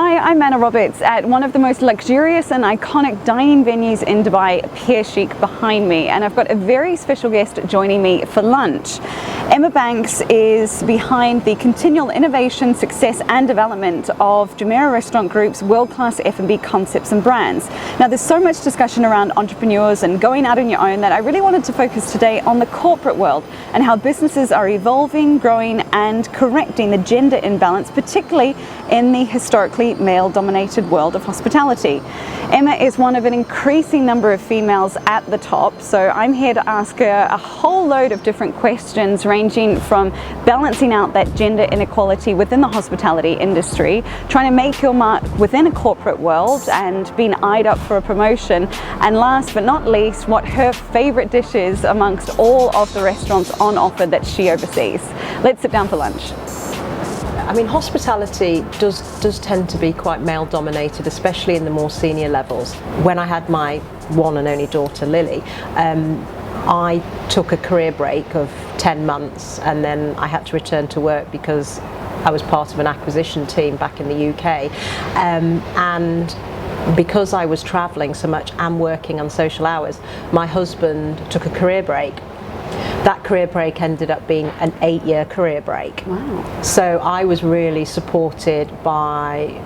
Hi, I'm Anna Roberts at one of the most luxurious and iconic dining venues in Dubai, Pier Chic behind me, and I've got a very special guest joining me for lunch. Emma Banks is behind the continual innovation, success and development of Jumeirah Restaurant Group's world-class F&B concepts and brands. Now there's so much discussion around entrepreneurs and going out on your own that I really wanted to focus today on the corporate world and how businesses are evolving, growing and correcting the gender imbalance, particularly in the historically male-dominated world of hospitality. Emma is one of an increasing number of females at the top, so I'm here to ask her a whole load of different questions ranging from balancing out that gender inequality within the hospitality industry, trying to make your mark within a corporate world and being eyed up for a promotion, and last but not least, what her favorite dish is amongst all of the restaurants on offer that she oversees. Let's sit down for lunch. I mean, hospitality does tend to be quite male dominated, especially in the more senior levels. When I had my one and only daughter, Lilly, I took a career break of 10 months and then I had to return to work because I was part of an acquisition team back in the UK. And because I was travelling so much and working on social hours, my husband took a career break. That career break ended up being an 8-year career break. Wow. So I was really supported by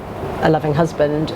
a loving husband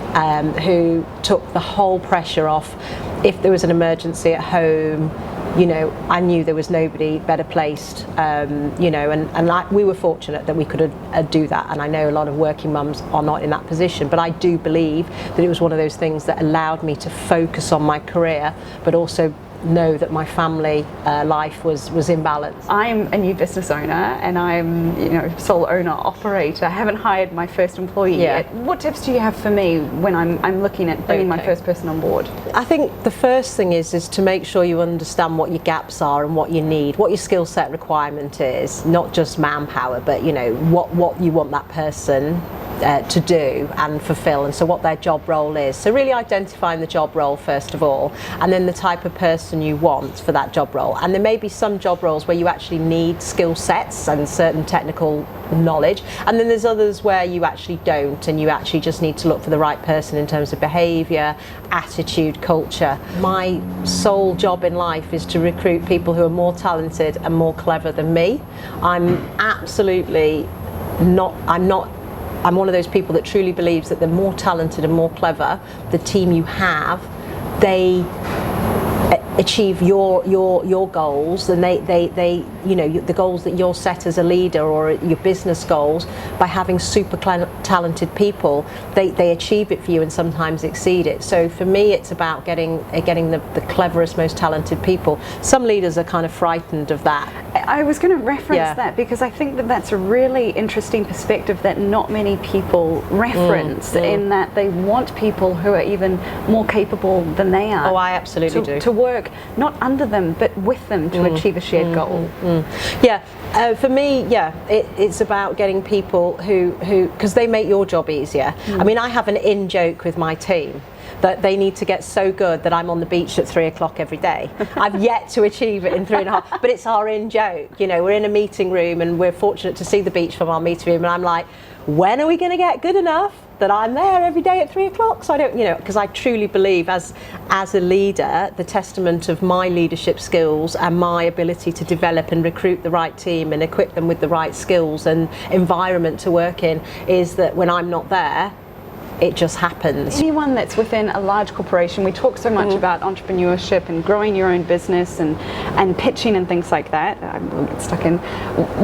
who took the whole pressure off. If there was an emergency at home, you know, I knew there was nobody better placed, you know, and we were fortunate that we could do that. And I know a lot of working mums are not in that position, but I do believe that it was one of those things that allowed me to focus on my career, but also know that my family life was in balance. I'm a new business owner and I'm, you know, sole owner operator. I haven't hired my first employee yet. What tips do you have for me when I'm looking at bringing my first person on board? I think the first thing is to make sure you understand what your gaps are and what you need, what your skill set requirement is, not just manpower, but you know what you want that person to do and fulfill, and so what their job role is. So really identifying the job role first of all, and then the type of person you want for that job role. And there may be some job roles where you actually need skill sets and certain technical knowledge, and then there's others where you actually don't, and you actually just need to look for the right person in terms of behaviour, attitude, culture. My sole job in life is to recruit people who are more talented and more clever than me. I'm one of those people that truly believes that the more talented and more clever the team you have, they achieve your goals, and they you know, the goals that you're set as a leader or your business goals. By having super talented people, they achieve it for you and sometimes exceed it. So for me, it's about getting the cleverest, most talented people. Some leaders are kind of frightened of that. I was going to reference that because I think that that's a really interesting perspective that not many people reference, in that they want people who are even more capable than they are. Oh, I absolutely do. To work not under them but with them to achieve a shared goal. Yeah, for me, it's about getting people who because they make your job easier. I mean, I have an in-joke with my team that they need to get so good that I'm on the beach at 3 o'clock every day. I've yet to achieve it in 3.5, but it's our in-joke. You know, we're in a meeting room and we're fortunate to see the beach from our meeting room, and I'm like, when are we going to get good enough that I'm there every day at 3 o'clock? So I don't, you know, because I truly believe as a leader, the testament of my leadership skills and my ability to develop and recruit the right team and equip them with the right skills and environment to work in is that when I'm not there, it just happens. Anyone that's within a large corporation, we talk so much about entrepreneurship and growing your own business and pitching and things like that. We'll get stuck in.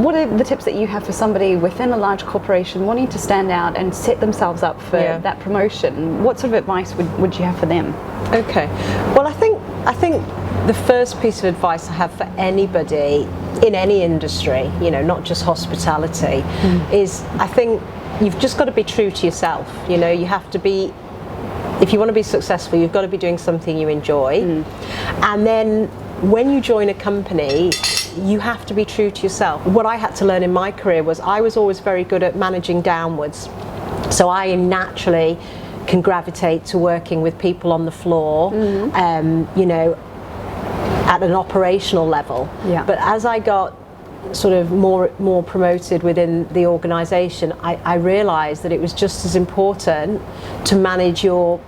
What are the tips that you have for somebody within a large corporation wanting to stand out and set themselves up for that promotion? What sort of advice would you have for them? Okay, well, I think the first piece of advice I have for anybody in any industry, you know, not just hospitality, is I think you've just got to be true to yourself. You know, you have to be, if you want to be successful, you've got to be doing something you enjoy. And then when you join a company, you have to be true to yourself. What I had to learn in my career was I was always very good at managing downwards. So I naturally can gravitate to working with people on the floor, you know, at an operational level. But as I got sort of more promoted within the organisation, I realised that it was just as important to manage your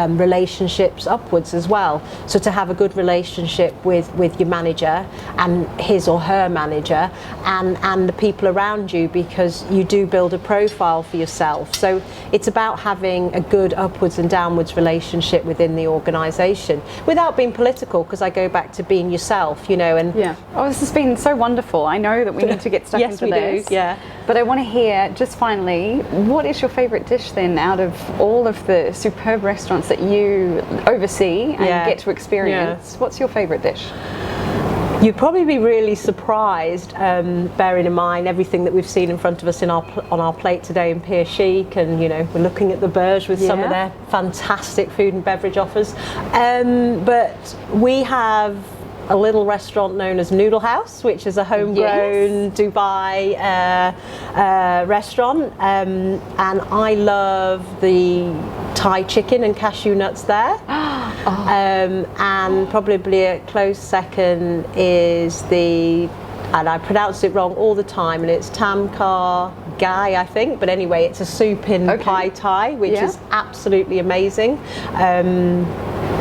relationships upwards as well. So to have a good relationship with your manager and his or her manager and the people around you, because you do build a profile for yourself. So it's about having a good upwards and downwards relationship within the organisation without being political, because I go back to being yourself, you know. And yeah. Oh, this has been so wonderful. I know that we need to get stuck yes, into this. Yes, we do. Yeah. But I want to hear, just finally, what is your favourite dish then out of all of the superb restaurants that you oversee and get to experience? What's your favourite dish? You'd probably be really surprised, bearing in mind everything that we've seen in front of us on our plate today in Pier Chic, and you know, we're looking at the Burj with some of their fantastic food and beverage offers. But we have a little restaurant known as Noodle House, which is a homegrown Dubai restaurant, and I love the Thai chicken and cashew nuts there. And probably a close second is and I pronounce it wrong all the time, and it's Tam Kha Gai, I think, but anyway, it's a soup in Pai Thai, which is absolutely amazing.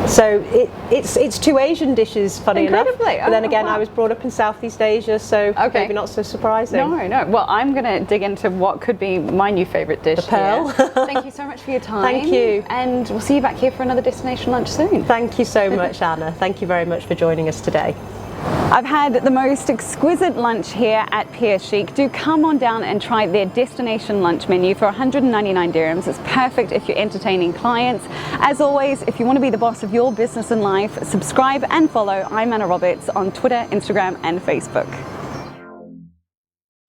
So it's two Asian dishes, funny enough. But then again, I was brought up in Southeast Asia, so maybe not so surprising. No. Well, I'm going to dig into what could be my new favourite dish. The Pearl. Thank you so much for your time. Thank you. And we'll see you back here for another destination lunch soon. Thank you so much, Anna. Thank you very much for joining us today. I've had the most exquisite lunch here at Pier Chic. Do come on down and try their destination lunch menu for 199 dirhams. It's perfect if you're entertaining clients. As always, if you want to be the boss of your business and life, subscribe and follow I'm Anna Roberts on Twitter, Instagram and Facebook.